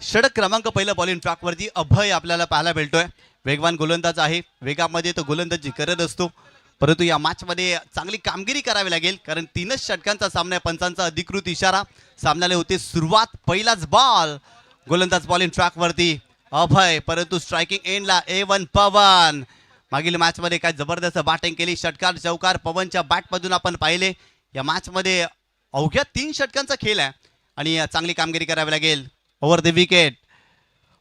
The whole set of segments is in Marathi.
षटक क्रमांक पहिला बॉलिंग ट्रॅकवरती अभय आपल्याला पाहायला मिळतोय. वेगवान गोलंदाज आहे, वेगामध्ये तो गोलंदाजी करत असतो, परंतु या मॅच मध्ये चांगली कामगिरी करावी लागेल कारण 3च षटकांचा सामना आहे. पंचांचा अधिकृत इशारा, सामन्याला होते सुरुवात. पहिलाच बॉल, गोलंदाज बॉलिंग ट्रॅकवरती अभय, परंतु स्ट्रायकिंग एंडला A1 पवन. मागील मॅच मध्ये काय जबरदस्त बॅटिंग केली, षटकार चौकार पवनच्या बॅटमधून आपण पाहिले. या मॅच मध्ये अवघ्या 3 षटकांचा खेळ आहे आणि चांगली कामगिरी करावी लागेल. ओव्हर द विकेट,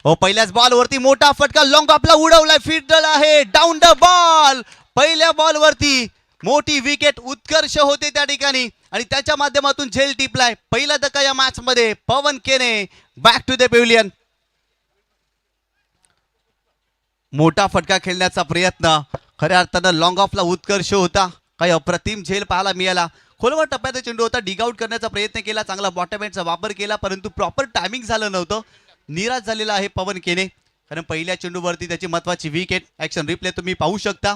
पहिल्याच बॉल वरती मोठा फटका, लॉंग आपला उडवलाय, फिल्डर आहे, डाऊन द बॉल. पहिल्या बॉल वरती मोठी विकेट, उत्कर्ष होते त्या ठिकाणी आणि त्याच्या माध्यमातून झेल टिपलाय. पहिला धक्का या मॅच मध्ये पवन केने बॅक टू द पेव्हिलियन. मोठा फटका खेळण्याचा प्रयत्न, खऱ्या अर्थानं लॉंग ऑफला उत्कर्ष होता, काही अप्रतिम झेल पाहायला मिळाला. खोलवर टप्प्याचा चेंडू होता, डिग आउट करण्याचा प्रयत्न केला, चांगला बॉटम एंडचा वापर केला, परंतु प्रॉपर टायमिंग झालं नव्हतं. निराश झालेला आहे पवन केने कारण पहिल्या चेंडूवरती त्याची महत्वाची विकेट. ऍक्शन रिप्ले तुम्ही पाहू शकता.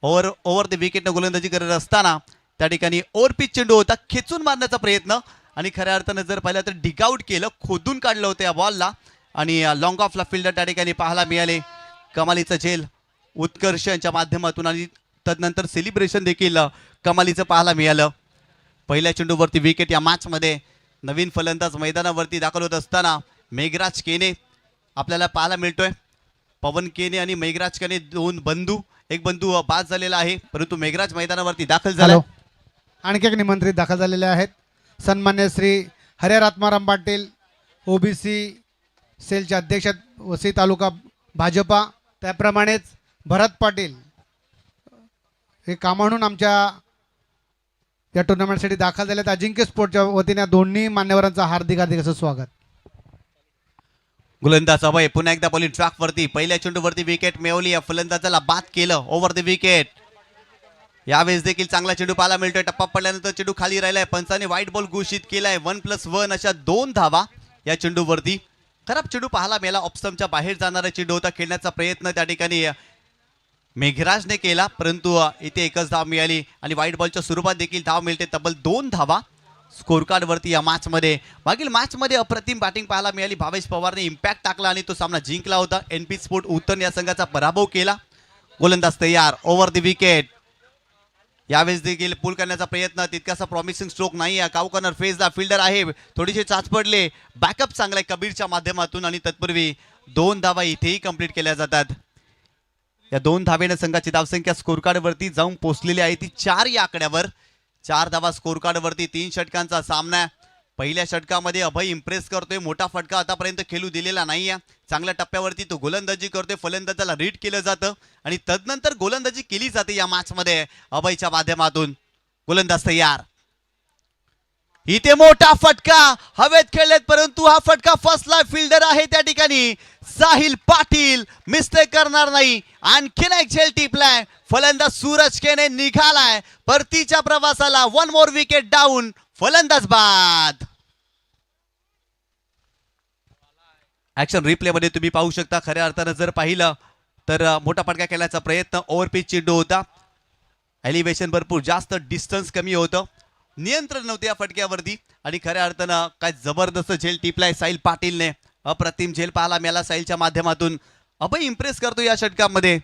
ओव्हर द विकेटनं गोलंदाजी करत असताना त्या ठिकाणी ओव्हर पिच चेंडू होता, खेचून मारण्याचा प्रयत्न आणि खऱ्या अर्थानं जर पाहिलं तर डिग आउट केलं, खोदून काढलं होतं या बॉलला आणि लॉंग ऑफला फिल्डर त्या ठिकाणी पाहायला मिळाले. कमालीचं झेल उत्कर्ष यांच्या माध्यमातून आणि तदनंतर सेलिब्रेशन देखील कमालीचं पाहायला मिळालं. पहिल्या चेंडूवरती विकेट या मॅच मध्ये. नवीन फलंदाज मैदानावरती दाखल होत असताना मेघराज केने आपल्याला पाहायला मिळतोय. पवन केने आणि मेघराज केने दोन बंधू, एक बंधू बाद झालेला आहे, परंतु मेघराज मैदानावरती दाखल झाला. आणखी एक निमंत्रित दाखल झालेले आहेत. सन्मान्य श्री हरिहर आत्माराम पाटील, ओबीसी सेलचे अध्यक्ष वसई तालुका भाजपा, त्याप्रमाणेच भरत पाटील हे कामावून आमच्या या टुर्नामेंटसाठी दाखल झालेत. अजिंक्य स्पोर्टच्या वतीने दोन्ही मान्यवरांचं हार्दिक हार्दिक असं स्वागत. गोलंदाज अभय पुन्हा एकदा बॉलिंग ट्रॅकवरती, पहिल्या चेंडूवरती विकेट मिळवली, या फलंदाजाला बाद केलं. ओव्हर द विकेट, यावेळेस देखील चांगला चेंडू पाहायला मिळतोय. टप्पा पडल्यानंतर चेंडू खाली राहिलाय, पंचाने व्हाईट बॉल घोषित केलाय. 1+1 अशा 2 धावा या चेंडूवरती. खराब चेंडू पाहायला मिळाला, ऑफस्टंपच्या बाहेर जाणारा चेंडू होता, खेळण्याचा प्रयत्न त्या ठिकाणी मेघराजने केला, परंतु इथे एकच धाव मिळाली आणि व्हाईट बॉलच्या स्वरूपात देखील धाव मिळते. तब्बल 2 धावा स्कोर कार्ड वरती या मॅच मध्ये. मागील मॅच मध्ये अप्रतिम बॅटिंग पाहायला मिळाली. भावेश पवारने इम्पॅक्ट टाकला आणि तो सामना जिंकला होता. NP स्पोर्ट उत्तन या संघाचा पराभव केला. गोलंदाज तयार, ओव्हर द विकेट. यावेळेस देखील पुल करण्याचा प्रयत्न, तितकासा प्रॉमिसिंग स्ट्रोक नाही आहे. काऊ कॉर्नर फेजला फिल्डर आहे, थोडीशी चाच पडले, बॅकअप चांगला आहे कबीरच्या माध्यमातून आणि तत्पूर्वी 2 धावा इथेही कंप्लीट केल्या जातात. या 2 धावेने संघाची धावसंख्या स्कोर कार्ड वरती जाऊन पोहोचलेली आहे ती 4 या आकड्यावर. 4 धावा स्कोर कार्ड वरती. 3 षटकांचा सामना. पहिल्या षटकामध्ये अभय इम्प्रेस करतोय, मोठा फटका आतापर्यंत खेळू दिलेला नाहीये. चांगल्या टप्प्यावरती तो गोलंदाजी करतोय, फलंदाजाला रीड केलं जातं आणि तदनंतर गोलंदाजी केली जाते या मॅच मध्ये अभयच्या माध्यमातून. गोलंदाज तयार, इथे मोठा फटका हवेत खेळलेत, परंतु हा फटका फसला. फिल्डर आहे त्या ठिकाणी साहिल पाटील, मिस्टेक करणार नाही. आणखीन एक झेल टिपलाय, फलंदाज सूरज केने निघालाय परतीच्या प्रवासाला. 1 मोर विकेट डाऊन, फलंदाज बाद. ऍक्शन रिप्ले मध्ये तुम्ही पाहू शकता. खऱ्या अर्थानं जर पाहिलं तर मोठा फटका खेळण्याचा प्रयत्न, ओव्हरपिच चेंडू होता, एलिव्हेशन भरपूर जास्त, डिस्टन्स कमी होतं, नियंत्रण नव्हते या फटक्यावरती आणि खऱ्या अर्थानं काय जबरदस्त झेल टिपलाय साहिल पाटीलने. अप्रतिम झेल पाहायला मिळाला साहिलच्या माध्यमातून. अभय इम्प्रेस करतो या षटकामध्ये.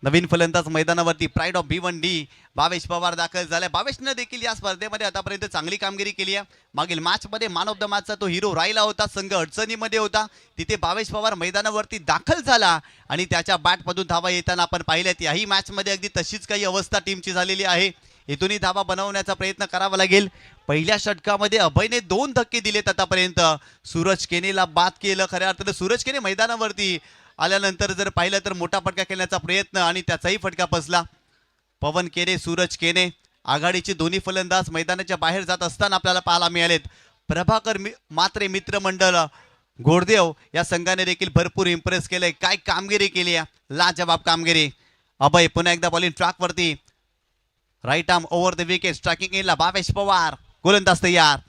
नवीन फलंदाज मैदानावरती, pride of B1D Bhavesh Pawar दाखल झालाय. भावेशने देखील या स्पर्धेमध्ये आतापर्यंत चांगली कामगिरी केली आहे. मागील मॅच मध्ये मॅन ऑफ द मॅचचा तो हिरो राहिला होता. संघ अडचणीमध्ये होता, तिथे भावेश पवार मैदानावरती दाखल झाला आणि त्याच्या बॅटमधून धावा येताना आपण पाहिल्यात. याही मॅच मध्ये अगदी तशीच काही अवस्था टीमची झालेली आहे. इथूनही धावा बनवण्याचा प्रयत्न करावा लागेल. पहिल्या षटकामध्ये अभयने 2 धक्के दिलेत आतापर्यंत. सूरज केनेला बाद केलं. खऱ्या अर्थाने सूरज केने मैदानावरती आल्यानंतर जर पाहिलं तर मोठा फटका खेळण्याचा प्रयत्न आणि त्याचाही फटका फसला. पवन केने, सूरज केने आघाडीचे दोन्ही फलंदाज मैदानाच्या बाहेर जात असताना आपल्याला पाहायला मिळालेत. प्रभाकर मात्रे मित्रमंडळ घोडदेव या संघाने देखील भरपूर इम्प्रेस केलंय. काय कामगिरी केली आहे, लाजवाब कामगिरी. अभय पुन्हा एकदा बॉलिंग ट्रॅकवरती, right arm over the wicket, striking एंडला भावेश पवार. गोलंदाज तयार.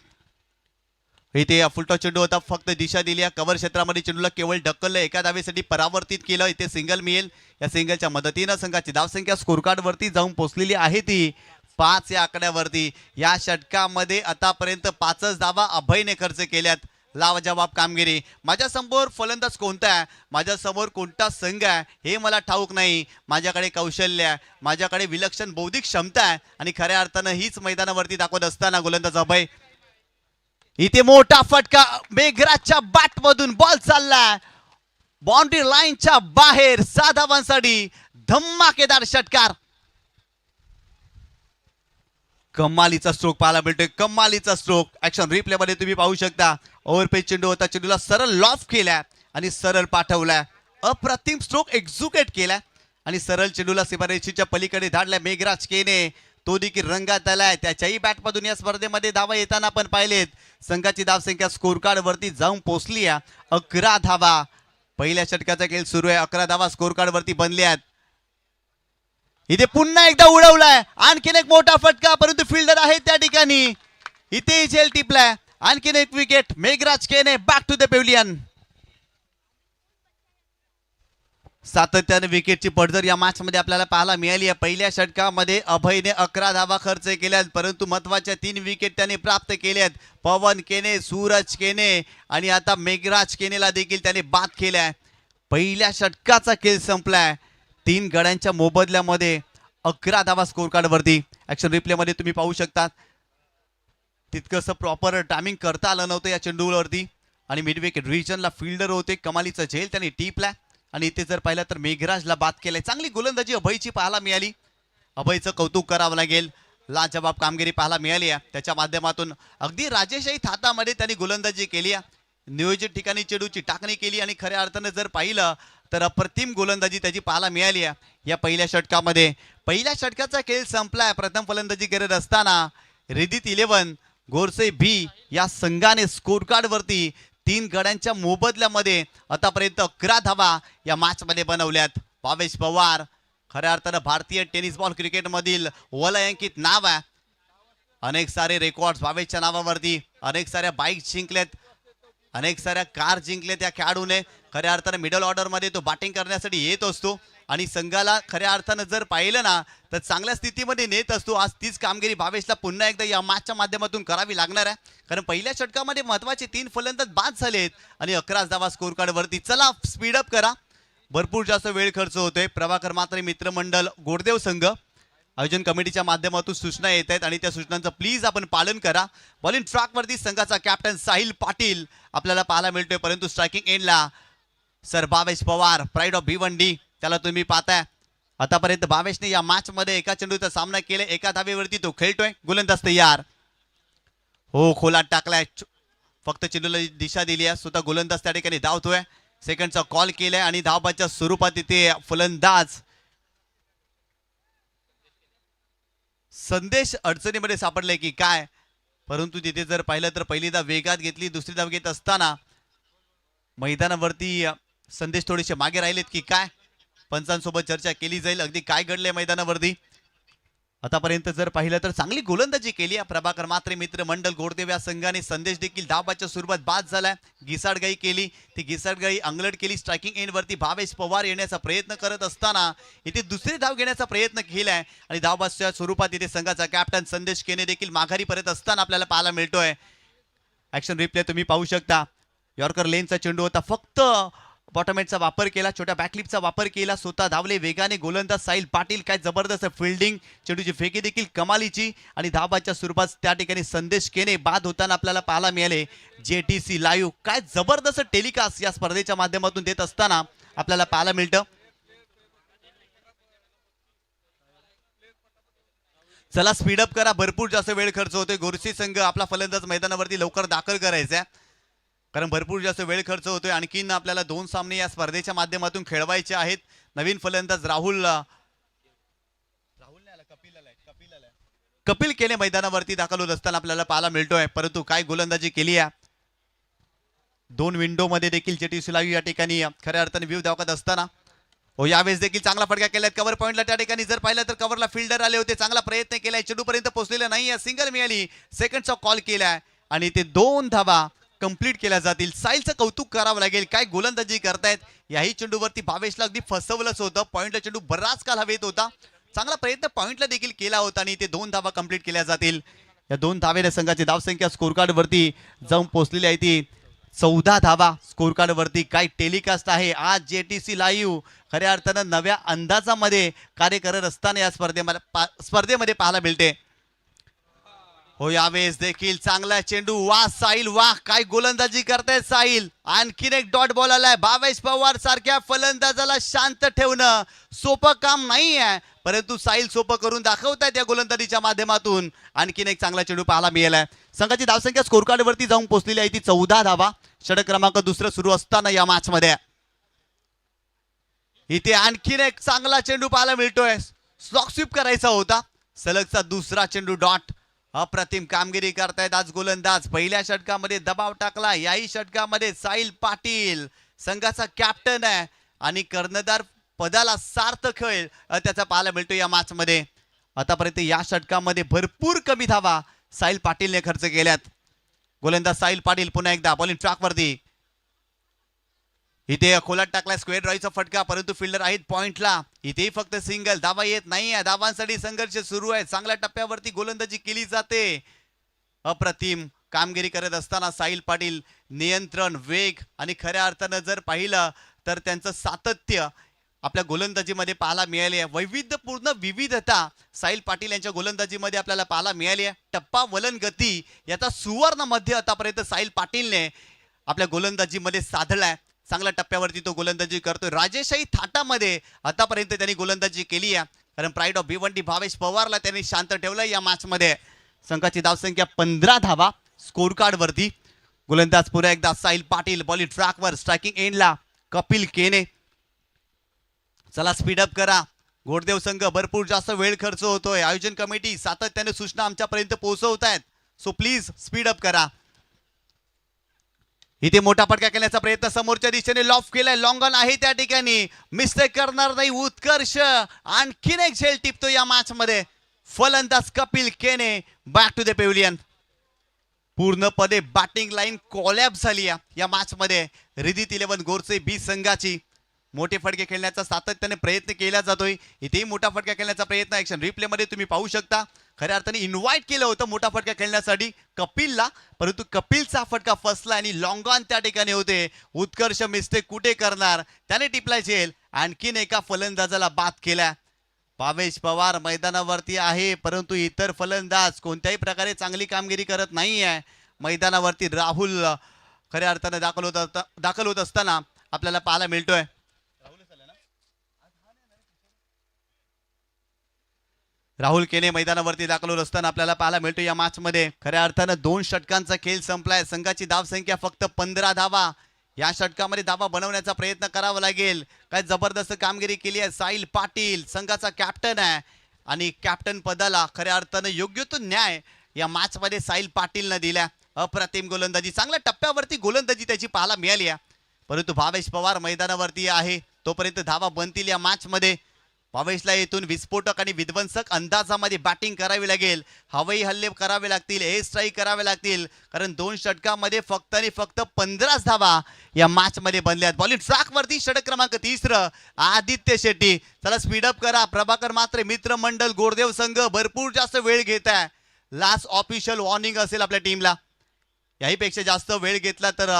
इथे फुलटॉस चेंडू होता, फक्त दिशा दिली. कव्हर क्षेत्रामध्ये चेंडूला केवळ ढकललं, एका धावेसाठी परावर्तित केलं. इथे सिंगल मिळेल. या सिंगलच्या मदतीनं संघाची धावसंख्या स्कोर कार्ड वरती जाऊन पोहोचलेली आहे ती 5 या आकड्यावरती. या षटकामध्ये आतापर्यंत 5च धावा अभयने खर्च केल्यात. लाजवाब कामगिरी. माझ्या समोर फलंदाज कोणता आहे, माझ्या समोर कोणता संघ आहे हे मला ठाऊक नाही. माझ्याकडे कौशल्य आहे, माझ्याकडे विलक्षण बौद्धिक क्षमता आहे आणि खऱ्या अर्थानं हीच मैदानावरती दाखवत असताना गोलंदाज अभय. इथे मोठा फटका मेघराजच्या बॅट मधून बॉल चाललाय बाउंड्री लाईनच्या बाहेर. 6 धावांसाठी धमाकेदार षटकार. कमालीचा स्ट्रोक पाहायला मिळतोय, कमालीचा स्ट्रोक. ऍक्शन रिप्ले मध्ये तुम्ही पाहू शकता. ओव्हरपेच चेंडू होता, चेंडूला सरळ लॉफ केलाय आणि सरळ पाठवलाय. अप्रतिम स्ट्रोक एक्झिक्यूट केलाय आणि सरळ चेंडूला सीमारेषेच्या पलीकडे धाडलाय मेघराज केने. तो देखील रंगात आलाय. त्याच्याही बॅटमधून या स्पर्धेमध्ये धावा येताना आपण पाहिलेत. संघाची धावसंख्या स्कोर कार्ड वरती जाऊन पोहोचली आहे 11 धावा. पहिल्या षटकाचा खेळ सुरू आहे. 11 धावा स्कोर कार्ड वरती बनल्यात. इथे पुन्हा एकदा उडवलाय. आणखीन एक मोठा फटका, परंतु फिल्डर आहे त्या ठिकाणी. इथे झेल टिपलाय. आणखीन एक विकेट. मेघराज केने बॅक टू द पेव्हिलियन. सातत्याने विकेटची पडझड या मॅच मध्ये आपल्याला पाहायला मिळाली आहे. पहिल्या षटकामध्ये अभयने 11 धावा खर्च केल्यात, परंतु महत्वाच्या 3 विकेट त्याने प्राप्त केल्यात. पवन केने, सूरज केने आणि आता मेघराज केनेला देखील त्याने बाद केलाय. पहिल्या षटकाचा खेळ संपलाय. 3 गड्यांच्या मोबदल्यामध्ये 11 धावा स्कोर कार्ड वरती. ऍक्शन रिप्ले मध्ये तुम्ही पाहू शकता. तितकंसं प्रॉपर टायमिंग करता आलं नव्हतं या चेंडूवरती आणि मिड विकेट रिजनला फिल्डर होते. कमालीचा झेल त्याने टिपलाय आणि इथे जर पाहिलं तर मेघराजला बाद केलंय. चांगली गोलंदाजी अभयची पाहायला मिळाली. अभयचं कौतुक करावं लागेल. लाजवाब कामगिरी पाहायला मिळाली आहे. त्याच्या माध्यमातून अगदी राजेशाही थाटामध्ये त्यांनी गोलंदाजी केली आहे. नियोजित ठिकाणी चेंडूची टाकणी केली आणि खऱ्या अर्थानं जर पाहिलं तर अप्रतिम गोलंदाजी त्याची पाहायला मिळाली आहे या पहिल्या षटकामध्ये. पहिल्या षटकाचा खेळ संपलाय. प्रथम फलंदाजी करत असताना रिदित 11 गोरसे बी या संघाने स्कोर कार्ड वरती 3 गड्यांच्या मोबदल्यामध्ये आतापर्यंत 11 धावा या मॅच मध्ये बनवल्यात. भावेश पवार खऱ्या अर्थानं भारतीय टेनिस बॉल क्रिकेट मधील वलयांकित नाव आहे. अनेक सारे रेकॉर्ड भावेशच्या नावावरती. अनेक साऱ्या बाईक जिंकल्यात, अनेक साऱ्या कार जिंकल्यात या खेळाडूने. खऱ्या अर्थानं मिडल ऑर्डर मध्ये तो बॅटिंग करण्यासाठी येत असतो आणि संघाला खऱ्या अर्थानं जर पाहिलं ना तर चांगल्या स्थितीमध्ये नेत असतो. आज तीच कामगिरी भावेशला पुन्हा एकदा या मॅचच्या माध्यमातून करावी लागणार आहे. कारण पहिल्या षटकामध्ये महत्वाचे 3 फलंदाज बाद झालेत आणि 11 धावा स्कोर कार्ड वरती. चला स्पीड अप करा. भरपूर जास्त वेळ खर्च होतोय. प्रभाकर म्हात्रे मित्रमंडळ गोडदेव संघ आयोजन कमिटीच्या माध्यमातून सूचना येत आहेत आणि त्या सूचनांचं प्लीज आपण पालन करा. बॉलिंग ट्रॅक वरती संघाचा कॅप्टन साहिल पाटील आपल्याला पाहायला मिळतोय, परंतु स्ट्रायकिंग एंडला sir Bhavesh Pawar pride of Bhiwandi त्याला तुम्ही पाहताय. आतापर्यंत भावेशने या मॅच मध्ये एका चेंडूचा सामना केला. एका धावेवरती तो खेळतोय. गोलंदाज तयार. हो, खोलात टाकलाय. फक्त चेंडूला दिशा दिली आहे. स्वतः गोलंदाज त्या ठिकाणी धावतोय. सेकंडचा कॉल केलाय आणि धावबाच्या स्वरूपात इथे फलंदाज संदेश अडचणीमध्ये सापडले की काय, परंतु तिथे जर पाहिलं तर पहिली धाव वेगात घेतली. दुसरी धाव घेत असताना मैदानावरती संदेश थोडेसे मागे राहिलेत की काय. पंचांसोबत चर्चा केली जाईल अगदी काय घडले मैदानावरती. आतापर्यंत जर पाहिलं तर चांगली गोलंदाजी केली आहे प्रभाकर म्हात्रे मित्र मंडळ गोडदेव या संघाने. संदेश देखील धावबाच्या सुरुवात बाद झालाय. घिसाडगाई केली, ती घिसाडगाई अंगलट केली. स्ट्रायकिंग एंड वरती भावेश पवार येण्याचा प्रयत्न करत असताना इथे दुसरी धाव घेण्याचा प्रयत्न केलाय आणि धावबाच्या स्वरूपात इथे संघाचा कॅप्टन संदेश केने देखील माघारी परत असताना आपल्याला पाहायला मिळतोय. ऍक्शन रिप्ले तुम्ही पाहू शकता. यॉर्कर लेनचा चेंडू होता. फक्त बॉटमहेडचा वापर केला, छोट्या बॅकलिपचा वापर केला. स्वतः धावले वेगाने गोलंदाज साहिल पाटील. काय जबरदस्त फिल्डिंग. चेंडूची फेकी देखील कमालीची आणि धाबाच्या स्वरूपात त्या ठिकाणी संदेश केने बाद होताना आपल्याला पाहायला मिळाले. JTC लाईव्ह काय जबरदस्त टेलिकास्ट या स्पर्धेच्या माध्यमातून देत असताना आपल्याला पाहायला मिळतं. चला स्पीडअप करा. भरपूर जास्त वेळ खर्च होतोय. गोरसी संघ आपला फलंदाज मैदानावरती लवकर दाखल करायचा कारण भरपूर जास्त वेळ खर्च होतोय. आणखीन आपल्याला 2 सामने या स्पर्धेच्या माध्यमातून खेळवायचे आहेत. नवीन फलंदाज कपिल केने मैदानावरती दाखल होत असताना आपल्याला पाहायला मिळतोय, परंतु काय गोलंदाजी केली आहे. 2 विंडो मध्ये देखील JTC लाईव्ह या ठिकाणी खऱ्या अर्थाने व्ह्यू दाखवत असताना हो यावेळेस देखील चांगला फटका केलाय. कव्हर पॉइंटला त्या ठिकाणी जर पाहिलं तर कव्हरला फिल्डर आले होते. चांगला प्रयत्न केलाय. चेंडू पर्यंत पोहोचलेला नाही. सिंगल मिळाली. सेकंडचा कॉल केलाय आणि ते 2 धावा कंप्लीट केल्या जातील. साहिलचं कौतुक करावं लागेल. काय गोलंदाजी करतायत. याही चेंडूवरती भावेशला अगदी फसवलंच होतं. पॉइंटला चेंडू बराच काल हवेत होता. चांगला प्रयत्न पॉइंटला देखील केला होता आणि ते 2 धावा कंप्लीट केल्या जातील. या 2 धावेने संघाची धावसंख्या स्कोर कार्ड वरती जाऊन पोहोचलेली आहे ती 14 धावा स्कोर कार्ड वरती. काय टेलिकास्ट आहे आज JTC लाईव्ह खऱ्या अर्थानं नव्या अंदाजामध्ये कार्य करत असताना या स्पर्धेमध्ये पाहायला मिळते. हो यावेळेस देखील चांगला चेंडू. वाह साहिल वाह, काय गोलंदाजी करताय साहिल. आणखीन एक डॉट बॉल आलाय. भावेश पवार सारख्या फलंदाजाला शांत ठेवणं सोपं काम नाही आहे, परंतु साहिल सोपं करून दाखवतायत या गोलंदाजीच्या माध्यमातून. आणखीन एक चांगला चेंडू पाहायला मिळालाय. संघाची धावसंख्या स्कोर कार्ड वरती जाऊन पोहोचलेली आहे ती 14 धावा. षटक क्रमांक दुसरं सुरू असताना या मॅच मध्ये इथे आणखीन एक चांगला चेंडू पाहायला मिळतोय. स्लॉक स्वीप करायचा होता. सलगचा दुसरा चेंडू डॉट. अप्रतिम कामगिरी करतायत आज गोलंदाज. पहिल्या षटकामध्ये दबाव टाकला. याही षटकामध्ये साहिल पाटील संघाचा कॅप्टन आहे आणि कर्णधार पदाला सार्थक खेळ त्याचा पाहायला मिळतो या मॅच मध्ये. आतापर्यंत या षटकामध्ये भरपूर कमी धावा साहिल पाटीलने खर्च केल्यात. गोलंदाज साहिल पाटील पुन्हा एकदा बॉलिंग ट्रॅक वरती. इथे खोलात टाकला स्क्वेअर ड्राईव्हचा फटका, परंतु फिल्डर आहेत पॉइंटला. इथेही फक्त सिंगल. धावा येत नाहीये. धावांसाठी संघर्ष सुरू आहे. चांगल्या टप्प्यावरती गोलंदाजी केली जाते. अप्रतिम कामगिरी करत असताना साहिल पाटील नियंत्रण, वेग आणि खऱ्या अर्थानं जर पाहिलं तर त्यांचं सातत्य आपल्या गोलंदाजीमध्ये पाहायला मिळाले आहे. वैविध्यपूर्ण विविधता साहिल पाटील यांच्या गोलंदाजीमध्ये आपल्याला पाहायला मिळाली आहे. टप्पा, वलन, गती याचा सुवर्ण मध्य आतापर्यंत साहिल पाटीलने आपल्या गोलंदाजीमध्ये साधलाय. चांगल्या टप्प्यावरती तो गोलंदाजी करतोय. राजेशाही थाटामध्ये आतापर्यंत त्यांनी गोलंदाजी केली आहे, कारण प्राईड ऑफ भिवंडी भावेश पवारला त्यांनी शांत ठेवलं या मॅच मध्ये. संघाची धावसंख्या 15 धावा स्कोर कार्ड वरती. गोलंदाज पुन्हा एकदा साहिल पाटील. बॉलिंग ट्रॅकवर स्ट्रायकिंग एंडला कपिल केने. चला स्पीडअप करा. गोडदेव संघ भरपूर जास्त वेळ खर्च होतोय. आयोजन कमिटी सातत्याने सूचना आमच्यापर्यंत पोहोचवत आहेत, सो प्लीज स्पीडअप करा. इथे मोठा फटका केल्याचा प्रयत्न समोरच्या दिशेने लॉफ केलाय. लॉंग ऑन आहे त्या ठिकाणी. मिस्टेक करणार नाही उत्कर्ष. आणखीन एक झेल टिपतो या मॅच मध्ये. फलंदाज कपिल केने बॅक टू द पेव्हिलियन. पूर्णपणे बॅटिंग लाईन कोलॅप्स झाली या मॅच मध्ये. रिदित 11 गोरचे बी संघाची. मोठे फटके खेळण्याचा सातत्याने प्रयत्न केला जातोय. इथेही मोठा फटका खेळण्याचा प्रयत्न ऍक्शन रिप्ले मध्ये तुम्ही पाहू शकता. खऱ्या अर्थाने इन्व्हाइट केलं होतं मोठा फटका खेळण्यासाठी कपिलला, परंतु कपिलचा फटका फसला आणि लॉंग ऑन त्या ठिकाणी होते. उत्कर्ष मिस्टेक कुठे करणार, त्याने टिपलाय झेल. आणखीन एका फलंदाजाला बाद केला. भावेश पवार मैदानावरती आहे, परंतु इतर फलंदाज कोणत्याही प्रकारे चांगली कामगिरी करत नाही आहे. मैदानावरती राहुल खऱ्या अर्थाने दाखल होत असताना आपल्याला पाहायला मिळतोय. राहुल केने मैदानावरती दाखल होत असताना आपल्याला पाहायला मिळतो या मॅच मध्ये. खऱ्या अर्थानं 2 षटकांचा खेळ संपलाय. संघाची धावसंख्या फक्त 15 धावा. या षटकामध्ये धावा बनवण्याचा प्रयत्न करावा लागेल. काय जबरदस्त कामगिरी केली आहे साहिल पाटील. संघाचा कॅप्टन आहे आणि कॅप्टन पदाला खऱ्या अर्थानं योग्य तो न्याय या मॅच मध्ये साहिल पाटीलनं दिला. अप्रतिम गोलंदाजी. चांगल्या टप्प्यावरती गोलंदाजी त्याची पाहायला मिळाली आहे, परंतु भावेश पवार मैदानावरती आहे. तोपर्यंत धावा बनतील या मॅच मध्ये. भावेशला येथून विस्फोटक आणि विध्वंसक अंदाजामध्ये बॅटिंग करावी लागेल. हवाई हल्ले करावे लागतील, एअर स्ट्राईक करावे लागतील, कारण 2 षटकामध्ये फक्त आणि फक्त 15 धावा या मॅच मध्ये बनल्यात. बॉलिंग ट्रॅक वरती षटक क्रमांक 3 आदित्य शेट्टी. चला स्पीडअप करा. प्रभाकर मात्रे मित्र मंडळ गोरदेव संघ भरपूर जास्त वेळ घेत आहे. लास्ट ऑफिशियल वॉर्निंग असेल आपल्या टीमला. याहीपेक्षा जास्त वेळ घेतला तर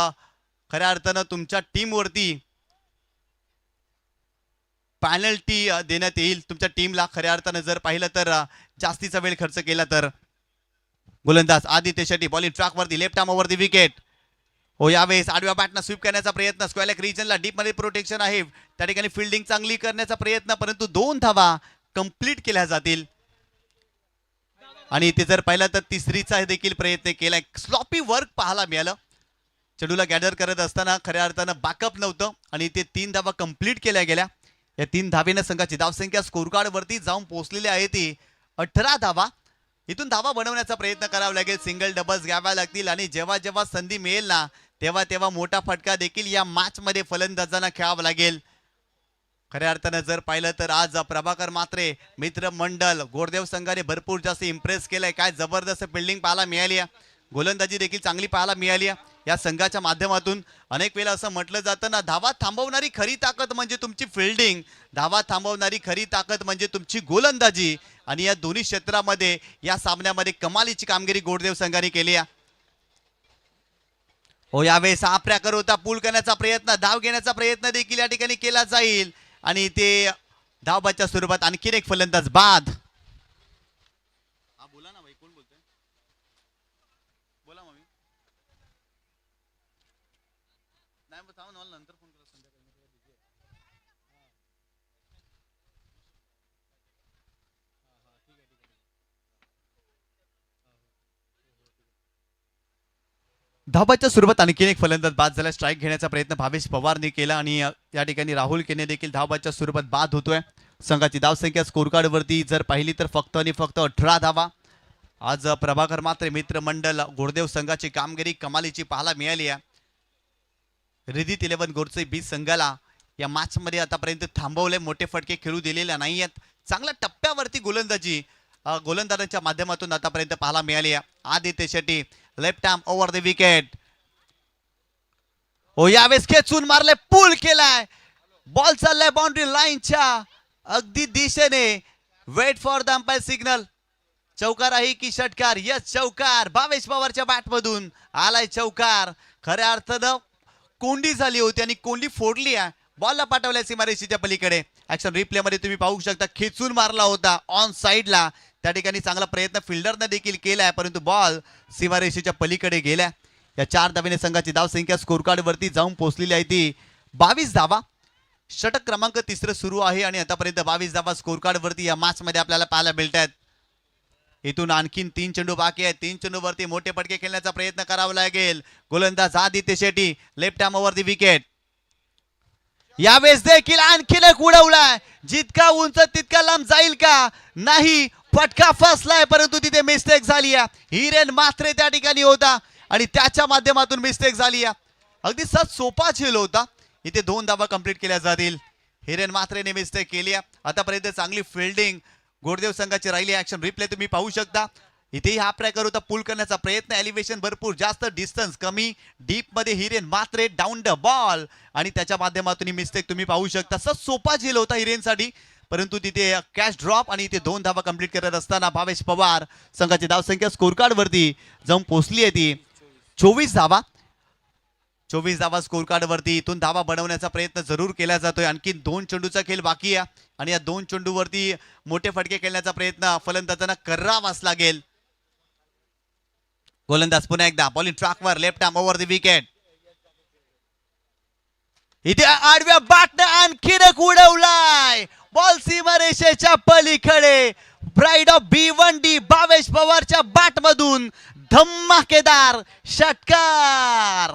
खऱ्या अर्थानं तुमच्या टीमवरती पेनल्टी देण्यात येईल. तुमच्या टीमला खऱ्या अर्थानं जर पाहिलं तर जास्तीचा वेळ खर्च केला तर. गोलंदाज आदित्य शेट्टी. बॉलिंग ट्रॅक वरती left arm over the wicket. हो यावेळेस आडव्या बॅटनं स्वीप करण्याचा प्रयत्न. स्क्वेअर रिजनला डीप मध्ये प्रोटेक्शन आहे, त्या ठिकाणी फिल्डिंग चांगली करण्याचा प्रयत्न, परंतु 2 धावा कंप्लीट केल्या जातील. आणि इथे जर पाहिलं तर तिसरीचा देखील प्रयत्न केलाय. स्लॉपी वर्क पाहायला मिळालं. चेंडूला गॅदर करत असताना खऱ्या अर्थानं बॅकअप नव्हतं आणि ते 3 धावा कंप्लीट केल्या गेल्या. या 3 धावेनं संघाची धावसंख्या स्कोर कार्ड वरती जाऊन पोहोचलेली आहे ती 18 धावा. इथून धावा बनवण्याचा प्रयत्न करावा लागेल. सिंगल डबल्स घ्याव्या लागतील आणि जेव्हा जेव्हा संधी मिळेल ना तेव्हा तेव्हा मोठा फटका देखील या मॅच मध्ये फलंदाजांना खेळावा लागेल. खऱ्या अर्थानं जर पाहिलं तर आज प्रभाकर मात्रे मित्र मंडळ गोरदेव संघाने भरपूर जास्त इम्प्रेस केलंय. काय जबरदस्त फिल्डिंग पाहायला मिळाली आहे. गोलंदाजी देखील चांगली पाहायला मिळाली आहे. या संघाच्या माध्यमातून अनेक वेळा असं म्हटलं जातं ना, धावा थांबवणारी खरी ताकद म्हणजे तुमची फिल्डिंग, धावा थांबवणारी खरी ताकद म्हणजे तुमची गोलंदाजी. आणि या दोन्ही क्षेत्रामध्ये या सामन्यामध्ये कमालीची कामगिरी गोडदेव संघाने केली आहे. हो, यावेळेस हा प्रकार होता, पूल करण्याचा प्रयत्न, धाव घेण्याचा प्रयत्न देखील या ठिकाणी केला जाईल आणि ते धावबाच्या स्वरूपात आणखीन एक फलंदाज बाद. बोला ना भाई, कोण बोलतोय? बोला मम्मी. नाही मग थांबा, मला नंतर फोन करा संध्याकाळी. धाबाच्या सुरुवात आणखीन एक फलंदाज बाद झाला. स्ट्राईक घेण्याचा प्रयत्न भावेश पवारने केला आणि या ठिकाणी राहुल केने देखील धाबाच्या सुरुवात बाद होतोय. संघाची धावसंख्या स्कोर कार्ड वरती जर पाहिली तर फक्त आणि फक्त 18 धावा. आज प्रभाकर मात्रे मित्रमंडळ गोडदेव संघाची कामगिरी कमालीची पाहायला मिळाली आहे. रिधित 11 गोडसे बी संघाला या मॅच मध्ये आतापर्यंत थांबवले, मोठे फटके खेळू दिलेले नाहीयेत. चांगल्या टप्प्यावरती गोलंदाजी गोलंदाजांच्या माध्यमातून आतापर्यंत पाहायला मिळाली आहे. Aditya Shetty left arm over the wicket. हो, यावेळेस खेचून मारले, पूल केलाय, बॉल चाललाय बाउंड्री लाईनच्या अगदी दिशेने. Wait for the umpire signal. चौकार आहे की षटकार? यस, चौकार. भावेश पवारच्या बॅट मधून आलाय चौकार. खऱ्या अर्थानं कोंडी झाली होती आणि कोंडी फोडली आहे. बॉलला पाठवल्या सीमारेषेच्या पलीकडे. ऍक्शन रिप्ले मध्ये तुम्ही पाहू शकता, खेचून मारला होता ऑन साइडला. त्या ठिकाणी चांगला प्रयत्न फिल्डरने देखील केलाय, परंतु बॉल सीमारेषेच्या पलीकडे गेला. या 4 धावेने संघाची धावसंख्या स्कोर कार्ड वरती जाऊन पोहोचलेली आहे ती 22 धावा. षटक क्रमांक 3 सुरू आहे आणि आतापर्यंत 22 धावा स्कोर कार्ड वरती या मॅच मध्ये आपल्याला पाहायला मिळतात. इथून आणखीन 3 चेंडू बाकी आहेत. 3 चेंडू वरती मोठे फटके खेळण्याचा प्रयत्न करावा लागेल. गोलंदाज Aditya Shetty left arm over the wicket. यावेळेस देखील आणखीन एक उडवलाय. जितका उंच तितका लांब जाईल का? नाही, फटका फसलाय, परंतु तिथे मिस्टेक झाली आहे. हिरेन मात्रे त्या ठिकाणी होता आणि त्याच्या माध्यमातून मिस्टेक झाली आहे. अगदी सहज सोपा झेल होता. इथे 2 धावा कंप्लीट केल्या जातील. हिरेन मात्रेने मिस्टेक केली आहे. आतापर्यंत चांगली फिल्डिंग गोडदेव संघाची राहिली. ऍक्शन रिप्ले तुम्ही पाहू शकता. इथेही हा प्रकार होता, पूल करण्याचा प्रयत्न, एलिव्हेशन भरपूर जास्त, डिस्टन्स कमी, डीप मध्ये हिरेन मात्रे डाऊन द बॉल आणि त्याच्या माध्यमातून मिस्टेक तुम्ही पाहू शकता. सहज सोपा झेल होता हिरेनसाठी, परंतु तिथे कॅश ड्रॉप आणि इथे 2 धावा कंप्लीट करत असताना भावेश पवार संघाची धावसंख्या स्कोर कार्ड वरती जाऊन पोहोचली आहे ती 24 धावा. 24 धावा स्कोर कार्ड वरती. इथून धावा बनवण्याचा प्रयत्न जरूर केला जातोय. आणखी 2 चेंडूचा खेळ बाकी आहे आणि या 2 चेंडूवरती मोठे फटके खेळण्याचा प्रयत्न फलंदाजांना करावाच लागेल. गोलंदाज पुन्हा एकदा बॉलिंग ट्रॅकवर left arm over the wicket. इथे आडव्या बॅटने आणखीन एक उडवलाय, बॉल सीमारेषेच्या पलीकडे. ब्राईड ऑफ B1D भावेश पवारच्या बॅट मधून धमाकेदार षटकार.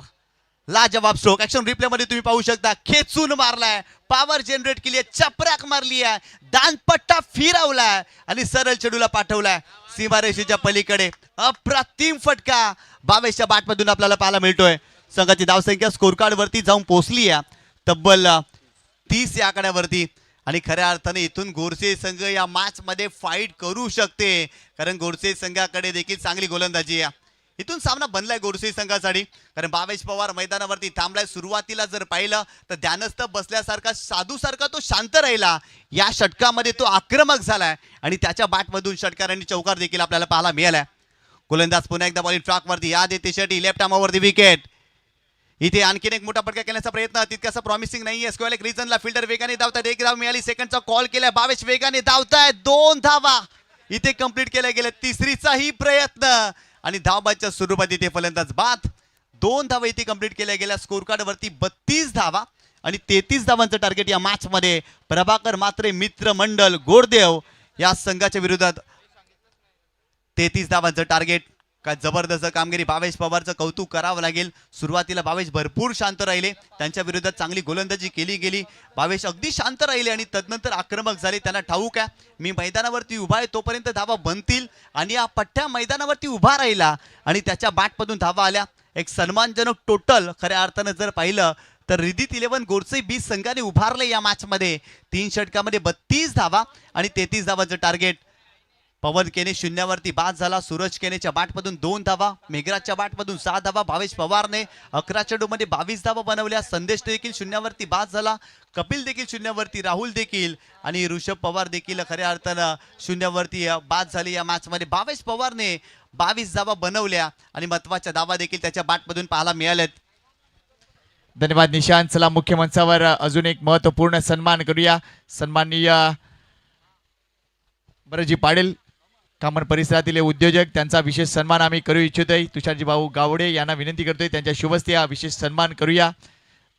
लाजवाब स्ट्रोक. ऍक्शन रिप्ले मध्ये तुम्ही पाहू शकता, खेचून मारलाय, पॉवर जनरेट केली आहे, चपराक मारली आहे, दानपट्टा फिरवलाय आणि सरळ चेंडूला पाठवलाय सीमारेषेच्या पलीकडे. अप्रतिम फटका भावेशच्या बॅट मधून आपल्याला पाहायला मिळतोय. संघाची धावसंख्या स्कोर कार्ड वरती जाऊन पोहोचली आहे तब्बल 30 या आकड्यावरती आणि खऱ्या अर्थाने इथून गोडसे संघ या मॅच मध्ये फाईट करू शकते, कारण गोडसे संघाकडे देखील चांगली गोलंदाजी आहे. इथून सामना बनलाय गोडसे संघासाठी, कारण भावेश पवार मैदानावरती थांबलाय. सुरुवातीला जर पाहिलं तर ध्यानस्थ बसल्यासारखा साधूसारखा तो शांत राहिला. या षटकामध्ये तो आक्रमक झालाय आणि त्याच्या बॅटमधून षटकार आणि चौकार देखील आपल्याला पाहायला मिळालाय. गोलंदाज पुन्हा एकदा बॉलिंग ट्रॅकवरती Aditya Shetty left arm over the wicket. इथे आणखीन एक मोठा फटका खेळण्याचा प्रयत्न तितकासा प्रॉमिसिंग नाहीये. स्क्वेअर लेग रिजनला फिल्डर वेगाने धावतात. 1 धाव मिळाली, सेकंडचा कॉल केलाय, भावेश वेगाने धावताय. 2 धावा इथे कंप्लीट केल्या गेल्या. तिसरीचाही प्रयत्न आणि धावबाच्या स्वरूपात इथे फलंदाज बाद. 2 धावा इथे कंप्लीट केल्या गेल्या. स्कोर कार्ड वरती 32 धावा आणि 33 धावांचं टार्गेट या मॅच मध्ये प्रभाकर मात्रे मित्रमंडळ गोडदेव या संघाच्या विरोधात. 33 धावांचं टार्गेट. काय जबरदस्त कामगिरी. भावेश पवारचं कौतुक करावं लागेल. सुरुवातीला भावेश भरपूर शांत राहिले, त्यांच्या विरोधात चांगली गोलंदाजी केली गेली. भावेश अगदी शांत राहिले आणि तदनंतर आक्रमक झाले. त्यांना ठाऊक आहे मी मैदानावरती उभा आहे, तोपर्यंत धावा बनतील आणि या पट्ट्या मैदानावरती उभा राहिला आणि त्याच्या बॅटमधून धावा आल्या. एक सन्मानजनक टोटल खऱ्या अर्थानं जर पाहिलं तर रिधित 11 गोडसे बी संघाने उभारले या मॅच मध्ये. 3 षटकामध्ये 32 धावा आणि 33 धावांचं टार्गेट. पवन केने शून्यावरती बाद झाला. सूरज केनेच्या बॅटमधून 2 धावा, मेघराजच्या बॅटमधून 6 धावा. भावेश पवारने 11 चेंडूमध्ये 22 धावा बनवल्या. संदेश देखील शून्यावरती बाद झाला. कपिल देखील शून्यावरती, राहुल देखील आणि ऋषभ पवार देखील खऱ्या अर्थानं शून्यावरती बाद झाली. या मॅचमध्ये भावेश पवारने 22 धावा बनवल्या आणि महत्वाच्या धावा देखील त्याच्या बॅटमधून पाहायला मिळाल्यात. धन्यवाद निशांत. चला मुख्य मंचावर अजून एक महत्वपूर्ण सन्मान करूया. सन्माननीय बरजी पाटील कामन परिसरातील उद्योजक, त्यांचा विशेष सन्मान आम्ही करू इच्छितोय. तुषारजी भाऊ गावडे यांना विनंती करतोय त्यांच्या शुभस्ते हा विशेष सन्मान करूया.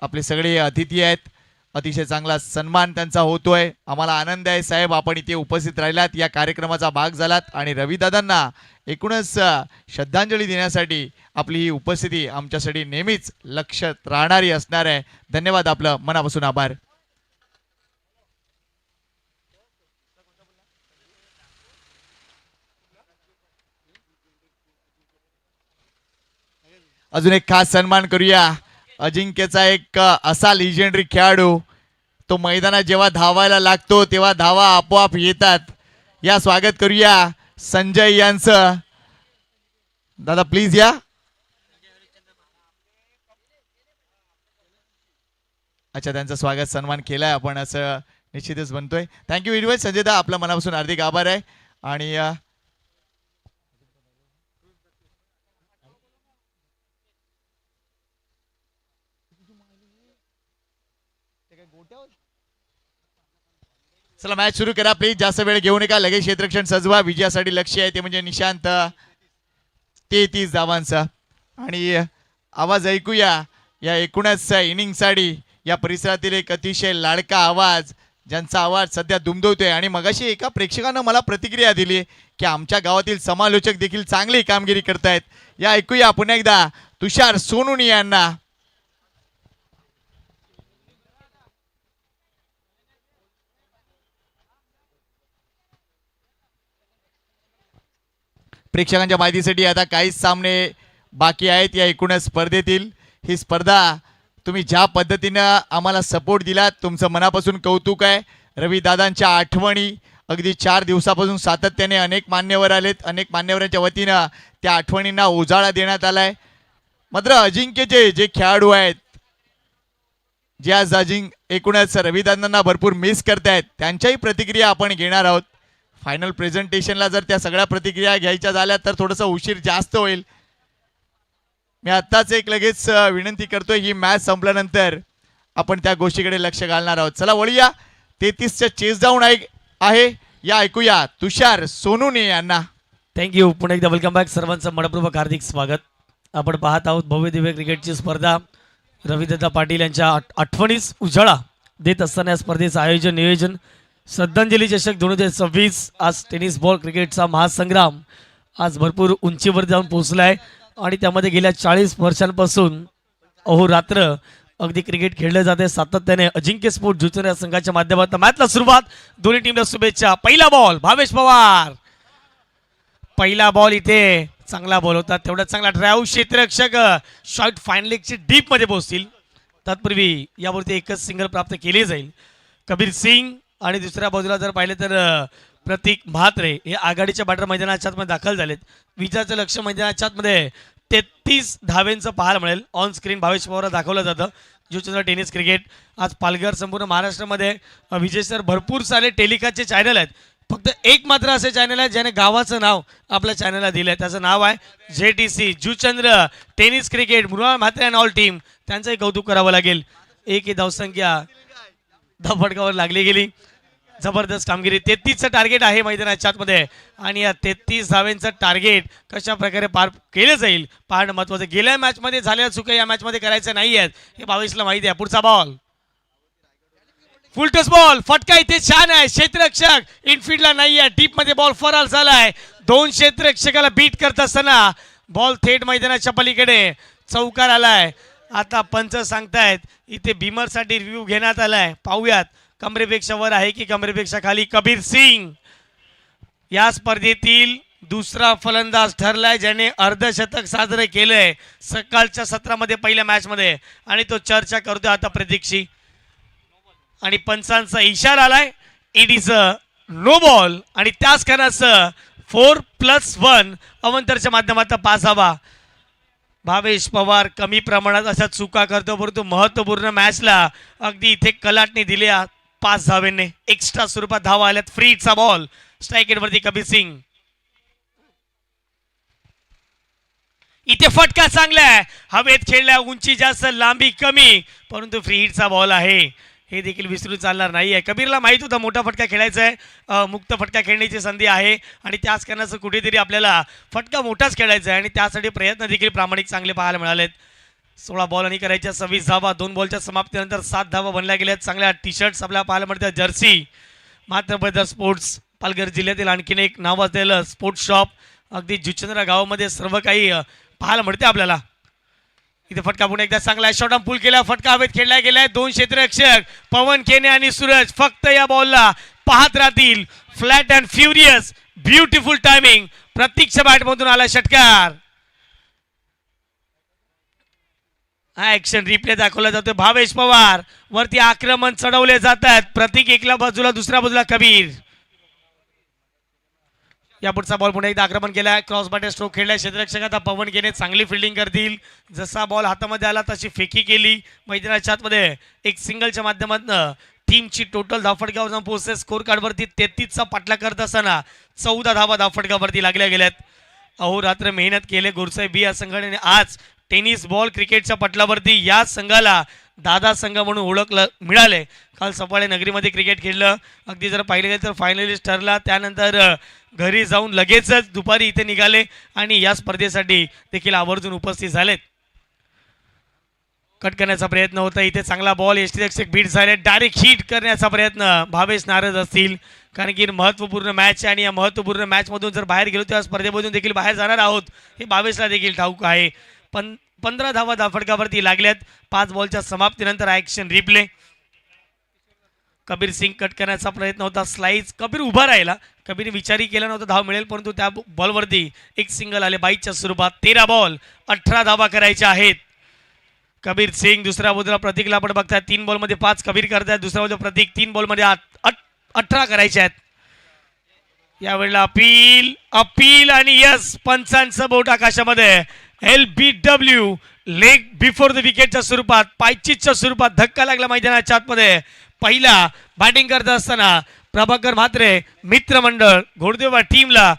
आपले सगळे अतिथी आहेत, अतिशय चांगला सन्मान त्यांचा होतोय. आम्हाला आनंद आहे साहेब, आपण इथे उपस्थित राहिलात, या कार्यक्रमाचा भाग झालात आणि रविदादांना एकूणच श्रद्धांजली देण्यासाठी आपली ही उपस्थिती आमच्यासाठी नेहमीच लक्षात राहणारी असणार आहे. धन्यवाद, आपलं मनापासून आभार. अजून एक खास सन्मान करूया. अजिंक्यचा एक असा लिजेंडरी खेळाडू, तो मैदानात जेव्हा धावायला लागतो तेव्हा धावा आपोआप येतात. या स्वागत करूया संजय यांचं. दादा प्लीज या. अच्छा, त्यांचं स्वागत सन्मान केलाय आपण असं निश्चितच बनतोय. थँक्यू व्हेरी मच संजय दा, आपल्या मनापासून हार्दिक आभार आहे. आणि चला मॅच सुरू करा प्लीज, जास्त वेळ घेऊ नका. लगेच क्षेत्ररक्षण सजवा. विजयासाठी लक्ष्य आहे ते म्हणजे निशांत 33 धावांचा. आणि आवाज ऐकूया या एकूणच इनिंगसाठी या परिसरातील एक अतिशय लाडका आवाज, ज्यांचा आवाज सध्या दुमदुमतोय. आणि मगाशी एका प्रेक्षकानं मला प्रतिक्रिया दिली की आमच्या गावातील समालोचक देखील चांगली कामगिरी करतायत. या ऐकूया पुन्हा एकदा तुषार सोनुनी यांना. प्रेक्षकांच्या माहितीसाठी आता काहीच सामने बाकी आहेत या एकूणच स्पर्धेतील. ही स्पर्धा तुम्ही ज्या पद्धतीनं आम्हाला सपोर्ट दिलात, तुमचं मनापासून कौतुक आहे. रविदादांच्या आठवणी अगदी 4 दिवसापासून सातत्याने अनेक मान्यवर आलेत. अनेक मान्यवरांच्या वतीनं त्या आठवणींना उजाळा देण्यात आलाय. मात्र अजिंक्यचे जे खेळाडू आहेत, जे आज एकूणच रविदादांना भरपूर मिस करतायत, त्यांच्याही प्रतिक्रिया आपण घेणार आहोत. फायनल प्रेझेंटेशनला जर त्या सगळ्या प्रतिक्रिया घ्यायच्या झाल्या तर थोडंसं उशीर जास्त होईल. मी आत्ताच एक लगेच विनंती करतोय, ही मॅच संपल्यानंतर आपण त्या गोष्टीकडे लक्ष घालणार आहोत. चला वळूया. 33चं चेस डाऊन आहे, या ऐकूया तुषार सोनुने यांना. थँक्यू. पुन्हा एकदा वेलकम बॅक. सर्वांचं मनपूर्वक हार्दिक स्वागत. आपण पाहत आहोत भव्य दिव्य क्रिकेटची स्पर्धा. रविदादा पाटील यांच्या आठवणीस उजाळा देत असताना या स्पर्धेचं आयोजन नियोजन श्रद्धांजली चषक 2026. आज टेनिस बॉल क्रिकेटचा महासंग्राम आज भरपूर उंचीवर जाऊन पोहोचला आहे आणि त्यामध्ये गेल्या 40 वर्षांपासून अहोरात्र अगदी क्रिकेट खेळलं जाते सातत्याने. अजिंक्य स्पोर्ट जुचून या संघाच्या माध्यमातून मॅचला सुरुवात. दोन्ही टीमला शुभेच्छा. पहिला बॉल भावेश पवार. पहिला बॉल इथे चांगला बॉल होता, तेवढा चांगला ड्राईव्ह. क्षेत्ररक्षक शॉर्ट फाईन लेगची डीप मध्ये पोहोचतील. तत्पूर्वी यावरती एकच सिंगल प्राप्त केली जाईल. कबीर सिंग आणि दुसऱ्या बाजूला जर पाहिलं तर प्रतीक म्हात्रे हे आघाडीच्या बॅटर मैदानाच्या आतमध्ये दाखल झालेत. विजयाचं लक्ष मैदानाच्या आतमध्ये 33 धावेंचं पाहायला मिळेल. ऑन स्क्रीन भावेश पवार दाखवलं जातं. जुचंद्र टेनिस क्रिकेट आज पालघर संपूर्ण महाराष्ट्रामध्ये विजय सर भरपूर सारे टेलिकास्टचे चॅनल आहेत. फक्त एक मात्र असे चॅनल आहे ज्याने गावाचं नाव आपल्या चॅनलला दिलं आहे. त्याचं नाव आहे JTC Juchandra tennis cricket. Mrunal Mhatre and all team, त्यांचंही कौतुक करावं लागेल. एक ही धावसंख्या धावफटकावर लागली गेली. जबरदस्त कामगिरी. 33चं टार्गेट आहे मैदानाच्या आतमध्ये आणि या 33 धावेंचं टार्गेट कशा प्रकारे पार केलं जाईल पाहणं महत्वाचं. गेल्या मॅचमध्ये झालेल्या चुका या मॅचमध्ये करायचं नाही आहेत हे 22ला माहिती आहे. पुढचा बॉल फुल टच बॉल. फटका इथे छान आहे. क्षेत्ररक्षक इनफिल्डला नाही आहे. डीप मध्ये बॉल फरार झालाय. 2 क्षेत्ररक्षकाला बीट करत असताना बॉल थेट मैदानाच्या पलीकडे चौकार आलाय. आता पंच सांगतायत इथे बीमरसाठी रिव्ह्यू घेण्यात आलाय. पाहूयात कमरेपेक्षा वर आहे की कमरेपेक्षा खाली. कबीर सिंग या स्पर्धेतील दुसरा फलंदाज ठरलाय ज्याने अर्धशतक साजरे केलंय सकाळच्या सत्रामध्ये पहिल्या मॅच मध्ये आणि तो चर्चा करतोय आता प्रतीकशी. आणि पंचांचा इशारा आलाय. It is a no ball आणि त्याच कारणाचं 4+1 अवंतरच्या माध्यमातून 5 धावा. भावेश पवार कमी प्रमाणात अशा चुका करतो, परंतु महत्वपूर्ण मॅचला अगदी इथे कलाटणी दिल्या 5 धावेने. एक्स्ट्रा स्वरूपात धावा आल्यात. फ्रीचा बॉल स्ट्राईक वरती कबीर सिंग. इथे फटका चांगला आहे, हवेत खेळल्या, उंची जास्त लांबी कमी, परंतु फ्री हिटचा बॉल आहे हे देखील विसरून चालणार नाही आहे. कबीरला माहित होतं मोठा फटका खेळायचा आहे, मुक्त फटका खेळण्याची संधी आहे आणि त्याच कारणाचं कुठेतरी आपल्याला फटका मोठाच खेळायचा आहे आणि त्यासाठी प्रयत्न देखील प्रामाणिक चांगले पाहायला मिळालेत. 16 बॉल आणि करायच्या 26 धावा. 2 बॉलच्या समाप्तीनंतर 7 धावा बनल्या गेल्यात. चांगल्या टी शर्ट्स आपल्याला पाहायला मिळतात, जर्सी. मात्र बदर स्पोर्ट्स पालघर जिल्ह्यातील आणखीन एक नाव असलेलं स्पोर्ट्स शॉप अगदी जुचंद्रा गावामध्ये सर्व काही पाहायला मिळते आपल्याला. इथे फटका पुन्हा एकदा चांगला शॉट ऑन पूल केला, फटका हवेत खेळला गेलाय. 2 क्षेत्ररक्षक पवन केने आणि सूरज फक्त या बॉलला पाहत राहतील. Flat and furious, beautiful timing. प्रतीकच्या बॅटमधून आला षटकार. हा ऍक्शन रिप्ले दाखवला जातोय. भावेश पवार वरती आक्रमण चढवले जातात. प्रतीक एकला बाजूला, दुसऱ्या बाजूला कबीर. या पुढचा बॉल पुन्हा एकदा आक्रमण केलाय, क्रॉस बाटे स्ट्रोक खेळलाय. क्षेत्ररक्षक आता पवन केने चांगली फिल्डिंग करतील. जसा बॉल हातामध्ये आला तशी फेकी केली. मैदानाच्या आतमध्ये एक सिंगलच्या माध्यमातून टीमची टोटल धावफटकावर जाऊन पोहोचते. स्कोर कार्डवरती 33चा पाठला करत असताना 14 धावा धावफटकावरती लागल्या गेल्यात. अहोरात्र मेहनत केले गुरसाई बी या संघाने. आज टेनिस बॉल क्रिकेटच्या पटलावरती या संघाला दादा संघ म्हणून ओळखलं मिळाले. काल सफाळे नगरीमध्ये क्रिकेट खेळलं, अगदी जर पाहिलं गेलं तर फायनलिस्ट ठरला. त्यानंतर घरी जाऊन लगेचच दुपारी इथे निघाले आणि या स्पर्धेसाठी देखील आवर्जून उपस्थित झालेत. कट करण्याचा प्रयत्न होता, इथे चांगला बॉल यष्टीरक्षक बीट झाले. डायरेक्ट हिट करण्याचा प्रयत्न. भावेश नाराज असतील कारण की महत्त्वपूर्ण मॅच आहे आणि या महत्त्वपूर्ण मॅचमधून जर बाहेर गेलो तेव्हा स्पर्धेमधून देखील बाहेर जाणार आहोत हे भावेशला देखील ठाऊक आहे. 15 धावा धावफटकावरती लागल्यात. 5 बॉलच्या समाप्तीनंतर action replay. Kabir Singh cut करण्याचा प्रयत्न होता, स्लाइस. कबीर उभा राहिला, कबीरने विचारही केला नव्हता धाव मिळेल, परंतु त्या बॉलवरती एक सिंगल आले. 22च्या स्वरूपात 13 बॉल 18 धावा करायच्या आहेत. कबीर सिंग दुसऱ्या बाजूला प्रतीकला आपण बघताय, 3 बॉलमध्ये 5 कबीर करतायत. दुसऱ्या बाजूला प्रतीक 3 बॉलमध्ये 18 करायचे आहेत. यावेळेला अपील आणि यस, पंचांचं बोट आकाशामध्ये. LBW लेग बिफोर द विकेटच्या स्वरूपात, पायचीच्या स्वरूपात धक्का लागला मैदानाच्या आतमध्ये. पहिला बॅटिंग करत असताना प्रभाकर म्हात्रे मित्रमंडळ घोडदेवा टीमला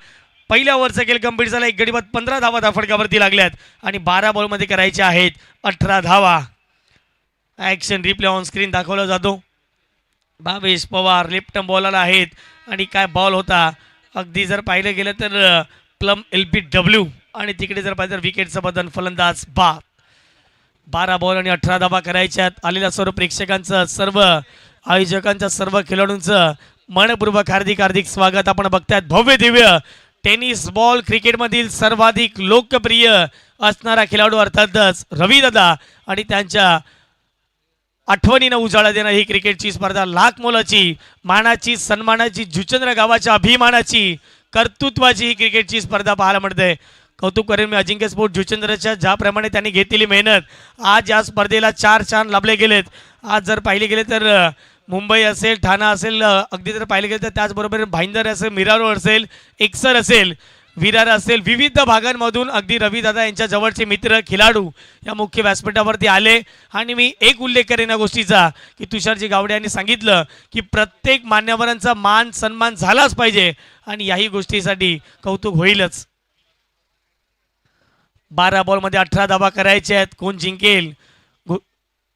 पहिल्या ओव्हरचा खेळ कंप्लीट झाला. 1 गडी बाद 15 धावा धावफटकावरती लागल्यात आणि 12 बॉलमध्ये करायचे आहेत 18 धावा. ॲक्शन रिप्ले ऑन स्क्रीन दाखवला जातो. भावेश पवार लेफ्ट बॉलला आहेत आणि काय बॉल होता, अगदी जर पाहिलं गेलं तर प्लम LBW आणि तिकडे जर पाहिजे तर विकेटचं बदल फलंदाज 12 बॉल आणि 18 धावा करायच्यात. आलेल्या सर्व प्रेक्षकांचं, सर्व आयोजकांचं, सर्व खेळाडूंचं मनपूर्वक हार्दिक स्वागत. आपण बघतायत भव्य दिव्य टेनिस बॉल क्रिकेटमधील सर्वाधिक लोकप्रिय असणारा खेळाडू अर्थातच रविदादा आणि त्यांच्या आठवणीनं उजाळा देणं ही क्रिकेटची स्पर्धा. लाख मोलाची, मानाची, सन्मानाची, जुचंद्र गावाच्या अभिमानाची, कर्तृत्वाची ही क्रिकेटची स्पर्धा पाहायला मिळते. कौतुक करेन मी अजिंक्य स्पोर्ट जुचंद्रच्या, ज्याप्रमाणे त्यांनी घेतलेली मेहनत. आज या स्पर्धेला 4 चांद लाभले गेलेत. आज जर पाहिले गेले तर मुंबई असेल, ठाणा असेल, अगदी जर पाहिले गेले तर त्याचबरोबर भाईंदर असेल, मिरारोड असेल, एकसर असेल, विरार असेल, विविध भागांमधून अगदी रविदादा यांच्या जवळचे मित्र खेळाडू या मुख्य व्यासपीठावरती आले. आणि मी एक उल्लेख करेन या गोष्टीचा की तुषारजी गावडे यांनी सांगितलं की प्रत्येक मान्यवरांचा मान सन्मान झालाच पाहिजे आणि याही गोष्टीसाठी कौतुक होईलच. 12 बॉलमध्ये 18 धावा करायचे आहेत. कोण जिंकेल?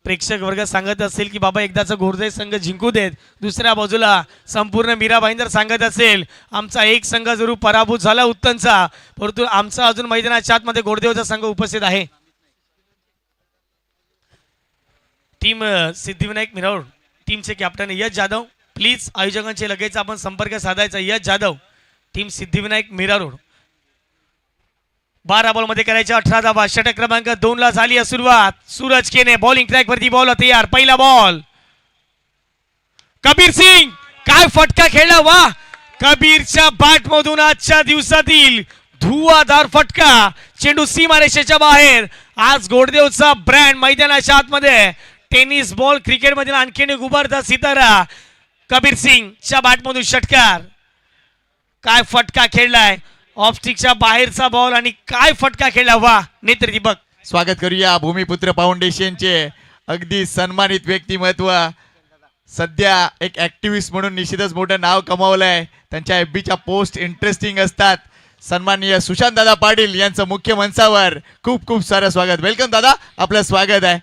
प्रेक्षक वर्ग सांगत असेल की बाबा एकदाचा घोडदे संघ जिंकू देत. दुसऱ्या बाजूला संपूर्ण मीरा भाईंदर सांगत असेल आमचा एक संघ जरूर पराभूत झाला उत्तनचा, परंतु आमचा अजून मैदानाच्या आतमध्ये घोडदेवचा संघ उपस्थित आहे. टीम सिद्धिविनायक मिरावड टीमचे कॅप्टन यश जाधव, प्लीज आयोजकांचे लगेच आपण संपर्क साधायचा. यश जाधव, टीम सिद्धिविनायक मिरारोड. 12 बॉलमध्ये करायच्या 18 धावा. षटक क्रमांक 2 ला झाली आहे सुरुवात. सूरज केने बॉलिंग ट्रॅक वरती बॉल तयार. पहिला बॉल. कबीर सिंग काय फटका खेळला, वा! कबीरच्या बॅट मधून आजच्या दिवसातील धुवाधार फटका. चेंडू सीमारेषेच्या बाहेर. आज घोडदेवचा ब्रँड मैदानाच्या आतमध्ये. टेनिस बॉल क्रिकेट मधील आणखीन एक उभारता सितारा कबीर सिंगच्या बॅट मधून षटकार. काय फटका खेळलाय, ऑफ स्टिकच्या बाहेरचा बॉल आणि काय फटका खेळला, वा नेत्र दीपक. स्वागत करूया भूमिपुत्र फाउंडेशनचे अगदी सन्मानित व्यक्तिमत्व, सध्या एक ऍक्टिव्हिस्ट म्हणून निश्चितच मोठं नाव कमावलंय. त्यांच्या FB च्या पोस्ट इंटरेस्टिंग असतात. सन्माननीय सुशांत दादा पाटील यांचं मुख्य मंचावर खूप खूप सारं स्वागत. वेलकम दादा, आपलं स्वागत आहे.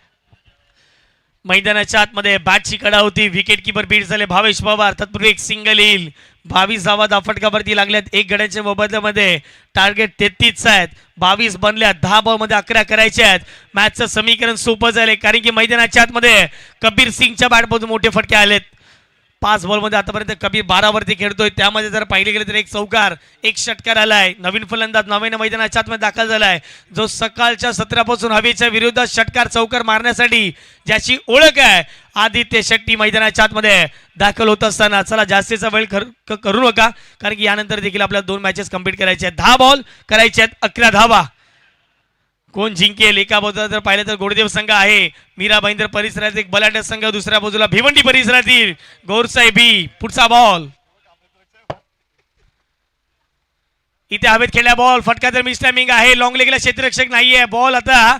मैदानाच्या आतमध्ये बॅटची कडा होती, विकेट किपर बीट झाले भावेश पवार. तत्पूर्वी एक सिंगल येईल, 22 धावा फटकावरती लागल्यात. एक गड्याच्या मोबदल्यामध्ये टार्गेट 33 आहेत. 22 बनल्या, 10 बॉल मध्ये 11 करायचे आहेत. मॅचचं समीकरण सोपं झाले, कारण की मैदानाच्या आतमध्ये कबीर सिंगच्या बॅटमधून मोठे फटके आलेत. 5 बॉलमध्ये आतापर्यंत कबीर 12 वरती खेळतोय. त्यामध्ये जर पाहिले गेले तर एक चौकार, एक षटकार आलाय. नवीन फलंदाज नव्याने मैदानाच्या आतमध्ये दाखल झालाय, जो सकाळच्या सत्रापासून हवेच्या विरोधात षटकार चौकार मारण्यासाठी ज्याची ओळख आहे, आदित्य शेट्टी मैदानाच्या आतमध्ये दाखल होत असताना. चला जास्तीचा वेळ करू नका, कारण की यानंतर देखील आपल्याला 2 मॅचेस कंप्लीट करायचे आहेत. 10 बॉल करायचे आहेत, 11 धावा. कोण जिंकेल? एका बाजूला जर पाहिलं तर गोडदेव संघ आहे, मीरा भाईंदर परिसरातील एक बलाढ्य संघ. दुसऱ्या बाजूला भिवंडी परिसरातील गोरसाहेबी. पुढचा बॉल इथे हवेत खेळला, बॉल फटका तर मिस टायमिंग आहे. लॉंग लेगला क्षेत्ररक्षक नाहीये. बॉल आता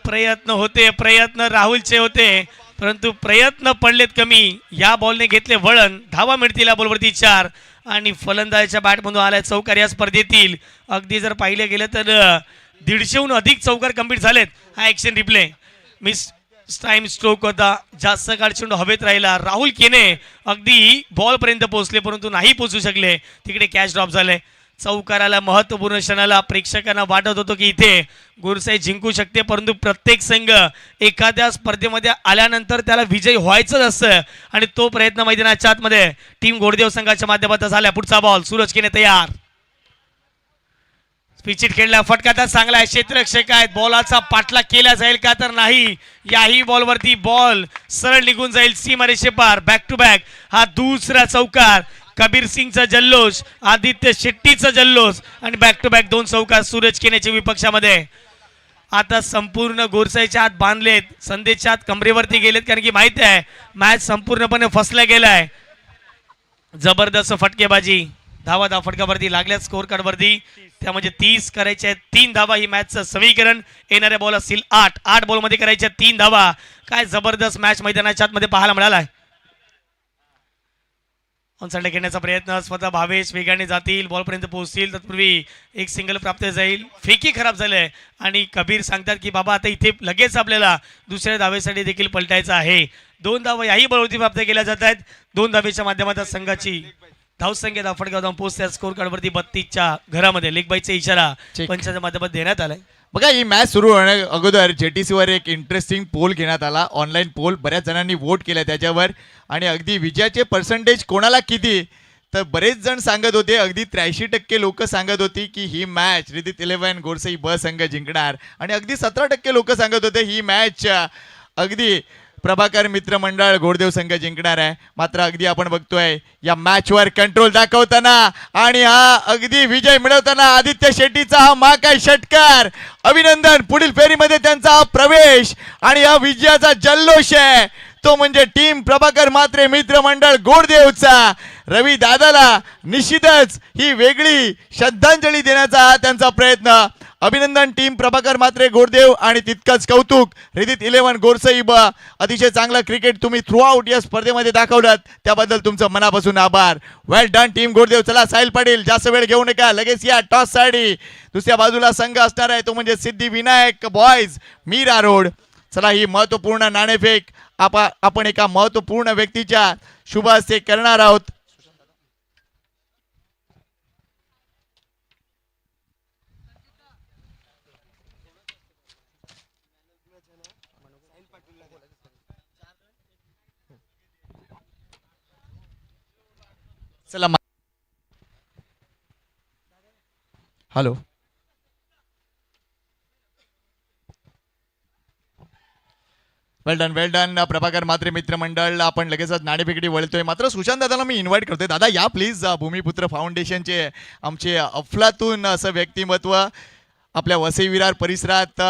प्रयत्न राहुलचे होते, परंतु प्रयत्न पडलेत कमी. या बॉलने घेतले वळण, धावा मिळतील या बॉलवरती 4 आणि फलंदाजाच्या बॅटमधून आलाय चौकार. या स्पर्धेतील अगदी जर पाहिले गेलं तर 150हून अधिक चौकार कंप्लीट झालेत. हा action replay miss time stroke होता, जास्त काळ चेंडू हवेत राहिला. राहुल केने अगदी बॉल पर्यंत पोहोचले, परंतु नाही पोहोचू शकले. तिकडे कॅच ड्रॉप झाले. चौकाराला महत्वपूर्ण क्षणाला प्रेक्षकांना वाटत होतं की इथे गुरसाई जिंकू शकते, परंतु प्रत्येक संघ एखाद्या स्पर्धेमध्ये आल्यानंतर त्याला विजयी व्हायचंच असतं आणि तो प्रयत्न मैदानाच्या आतमध्ये टीम गोडदेव संघाच्या माध्यमातून झाला. पुढचा बॉल सूरज केने तयार. पिचिट खेळला, फटका तर चांगला आहे. क्षेत्ररक्षक आहेत, बॉलाचा पाठलाग केला जाईल का तर नाही. याही बॉलवरती बॉल सरळ निघून जाईल सीमारेषे पार. बॅक टू बॅक हा दुसरा चौकार. कबीर सिंगचा जल्लोष, आदित्य शेट्टीचा जल्लोष आणि बॅक टू बॅक 2 चौकार सूरज केनेच्या विपक्षामध्ये. आता संपूर्ण गोरसाईच्या आत बांधलेत, संदेशच्या आत कमरेवरती गेलेत, कारण की माहिती आहे मॅच संपूर्णपणे फसला गेलाय. जबरदस्त फटकेबाजी, धावा फटकावरती लागल्यात स्कोर कार्ड वरती. त्या म्हणजे 30 करायचे आहेत, 3 धावा. ही मॅचचं समीकरण. येणाऱ्या बॉल असतील 8 बॉलमध्ये करायच्या 3 धावा. काय जबरदस्त मॅच मैदानाच्या आतमध्ये पाहायला मिळालाय. ऑनसाइडला खेळण्याचा प्रयत्न, स्वतः भावेश वेगाने जातील, बॉलपर्यंत पोहोचतील. तत्पूर्वी एक सिंगल प्राप्त जाईल. फेकी खराब झालंय आणि कबीर सांगतात की बाबा आता इथे लगेच आपल्याला दुसऱ्या धावेसाठी देखील पलटायचं आहे. 2 धावा याही बॉलवरती प्राप्त केल्या जात आहेत. 2 धावेच्या माध्यमातून संघाची धावसंख्या फटका जाऊन पोहोचत्या स्कोर कार्डवरती 32च्या घरामध्ये. लेग बाईचा इशारा पंचाच्या माध्यमात देण्यात आलाय. बघा, ही मॅच सुरू होण्या अगोदर JTC वर एक इंटरेस्टिंग पोल घेण्यात आला, ऑनलाईन पोल. बऱ्याच जणांनी वोट केला त्याच्यावर आणि अगदी विजयाचे पर्सेंटेज कोणाला किती, तर बरेच जण सांगत होते, अगदी 83% लोक सांगत होती की ही मॅच रिदित 11 गोरसाई ब संघ जिंकणार आणि अगदी 17% लोक सांगत होते ही मॅच अगदी प्रभाकर मित्र मंडळ गोडदेव संघ जिंकणार आहे. मात्र अगदी आपण बघतोय या मॅचवर कंट्रोल दाखवताना आणि हा अगदी विजय मिळवताना आदित्य शेट्टीचा हा महाकाय षटकार. अभिनंदन. पुढील फेरीमध्ये त्यांचा हा प्रवेश आणि हा विजयाचा जल्लोष आहे तो म्हणजे टीम प्रभाकर म्हात्रे मित्र मंडळ गोडदेवचा. रवी दादाला निश्चितच ही वेगळी श्रद्धांजली देण्याचा हा त्यांचा प्रयत्न. अभिनंदन टीम प्रभाकर म्हात्रे गोडदेव आणि तितकंच कौतुक रिदित 11 गोरसाई ब. अतिशय चांगलं क्रिकेट तुम्ही थ्रू आउट या स्पर्धेमध्ये दाखवलं, त्याबद्दल तुमचं मनापासून आभार. वेल डन टीम गोडदेव. चला साहिल पाटील, जास्त वेळ घेऊ नका, लगेच या टॉस साठी. दुसऱ्या बाजूला संघ असणार आहे तो म्हणजे सिद्धिविनायक बॉयज मीरा रोड. चला ही महत्वपूर्ण नाणेफेक आपण एका महत्वपूर्ण व्यक्तीच्या शुभ हस्ते करणार आहोत. चला हॅलो, वेल डन प्रभाकर म्हात्रे मित्र मंडळ. आपण लगेचच नाणेफेकडी वळतोय. मात्र सुशांत दादाला मी इन्व्हाइट करतोय. दादा या प्लीज. भूमिपुत्र फाउंडेशनचे आमचे अफलातून असं व्यक्तिमत्व आपल्या वसई विरार परिसरात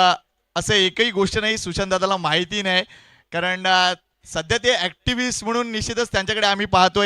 असं एकही गोष्ट नाही सुशांत दादाला माहिती नाही, कारण सध्या ते ऍक्टिव्हिस्ट म्हणून निश्चितच त्यांच्याकडे आम्ही पाहतोय.